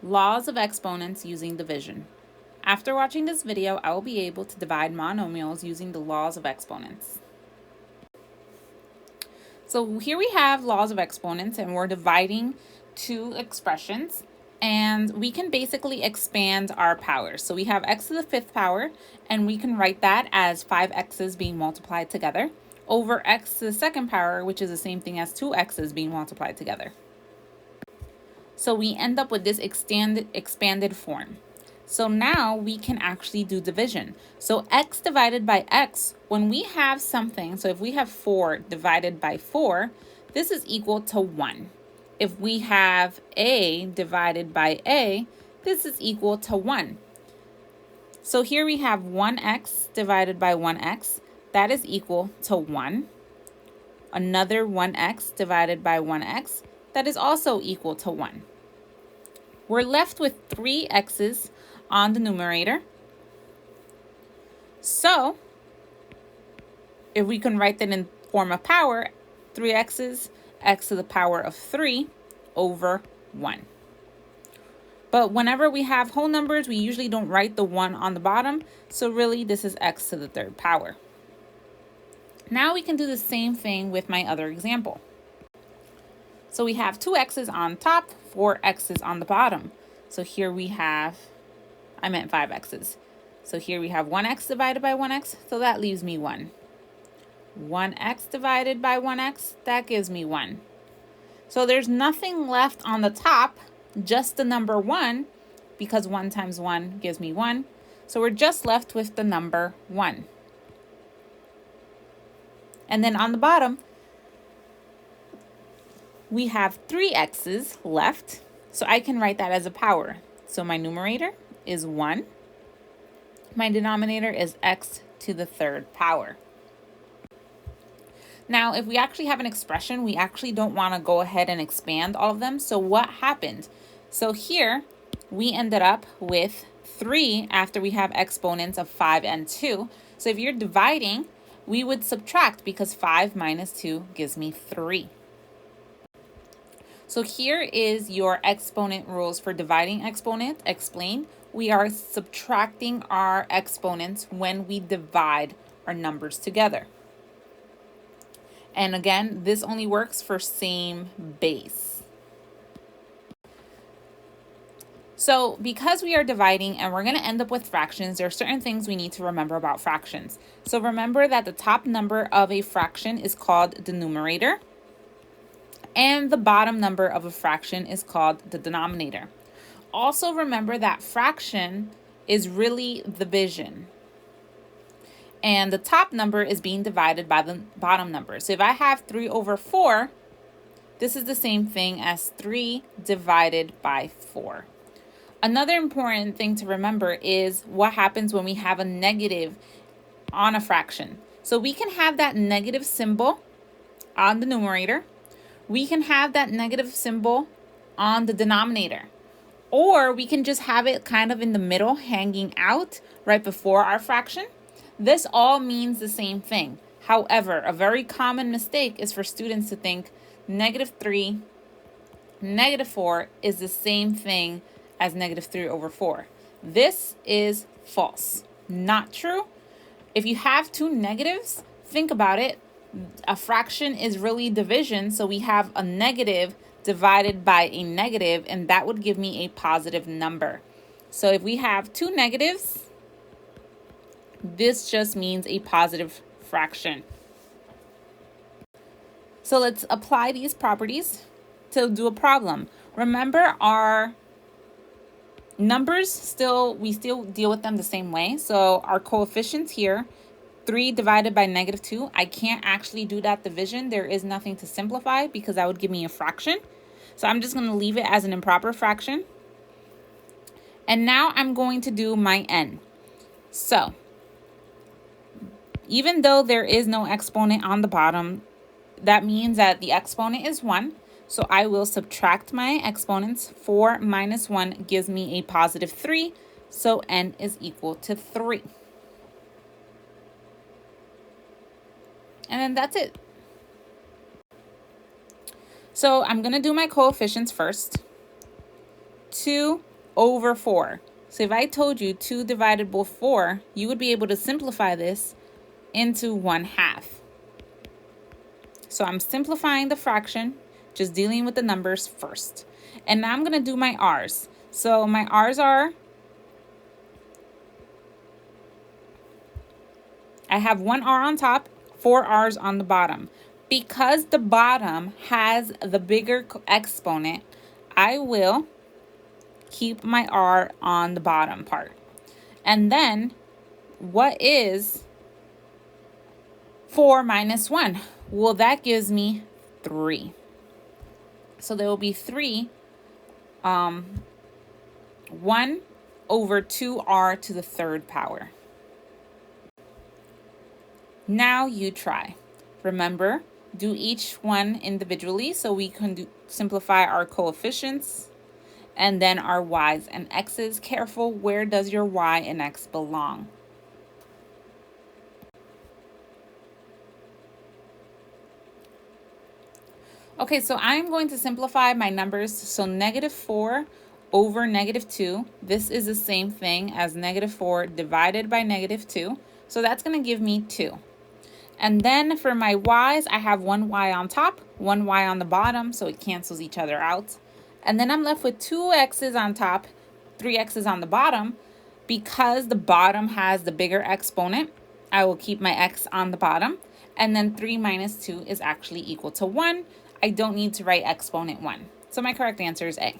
Laws of exponents using division. After watching this video, I will be able to divide monomials using the laws of exponents. So here we have laws of exponents, and we're dividing two expressions, and we can basically expand our powers. So we have x to the fifth power, and we can write that as 5x's being multiplied together over x to the second power, which is the same thing as 2x's being multiplied together. So we end up with this expanded form. So now we can actually do division. So x divided by x, when we have something, so if we have 4 divided by 4, this is equal to 1. If we have a divided by a, this is equal to 1. So here we have 1x divided by 1x, that is equal to 1. Another 1x divided by 1x, that is also equal to 1. We're left with 3 x's on the numerator. So if we can write that in form of power, 3 x's, x to the power of 3 over 1. But whenever we have whole numbers, we usually don't write the 1 on the bottom. So really, this is x to the third power. Now we can do the same thing with my other example. So we have 2 x's on top, 4 x's on the bottom. So here we have, I meant 5 x's. So here we have 1x divided by 1x, so that leaves me 1. 1x divided by 1x, that gives me 1. So there's nothing left on the top, just the number 1, because 1 times 1 gives me 1. So we're just left with the number 1. And then on the bottom, we have 3 x's left, so I can write that as a power. So my numerator is 1. My denominator is x to the third power. Now, if we actually have an expression, we actually don't want to go ahead and expand all of them. So what happened? So here, we ended up with 3 after we have exponents of 5 and 2. So if you're dividing, we would subtract because 5 minus 2 gives me 3. So here is your exponent rules for dividing exponent explained. We are subtracting our exponents when we divide our numbers together. And again, this only works for same base. So because we are dividing and we're going to end up with fractions, there are certain things we need to remember about fractions. So remember that the top number of a fraction is called the numerator, and the bottom number of a fraction is called the denominator. Also remember that fraction is really division, and the top number is being divided by the bottom number. So if I have 3 over 4, this is the same thing as 3 divided by 4. Another important thing to remember is what happens when we have a negative on a fraction. So we can have that negative symbol on the numerator. We can have that negative symbol on the denominator. Or we can just have it kind of in the middle, hanging out right before our fraction. This all means the same thing. However, a very common mistake is for students to think -3, -4 is the same thing as -3 over 4. This is false. Not true. If you have two negatives, think about it. A fraction is really division, so we have a negative divided by a negative, and that would give me a positive number. So if we have two negatives, this just means a positive fraction. So let's apply these properties to do a problem. Remember, our numbers we still deal with them the same way. So our coefficients here, 3 divided by -2, I can't actually do that division. There is nothing to simplify because that would give me a fraction. So I'm just going to leave it as an improper fraction. And now I'm going to do my n. So even though there is no exponent on the bottom, that means that the exponent is 1. So I will subtract my exponents. 4 minus 1 gives me a positive 3. So n is equal to 3. And then that's it. So I'm going to do my coefficients first. 2 over 4. So if I told you 2 divided by 4, you would be able to simplify this into 1/2. So I'm simplifying the fraction, just dealing with the numbers first. And now I'm going to do my r's. So my r's are, I have 1 r on top, 4 r's on the bottom. Because the bottom has the bigger exponent, I will keep my r on the bottom part. And then, what is 4 minus 1? Well, that gives me 3. So there will be 3, 1 over 2r to the 3rd power. Now you try. Remember, do each one individually so we can simplify our coefficients and then our y's and x's. Careful, where does your y and x belong? Okay, so I'm going to simplify my numbers. So -4 over -2. This is the same thing as -4 divided by -2. So that's going to give me 2. And then for my y's, I have 1 y on top, 1 y on the bottom, so it cancels each other out. And then I'm left with 2 x's on top, 3 x's on the bottom. Because the bottom has the bigger exponent, I will keep my x on the bottom. And then 3 minus 2 is actually equal to 1. I don't need to write exponent 1. So my correct answer is A.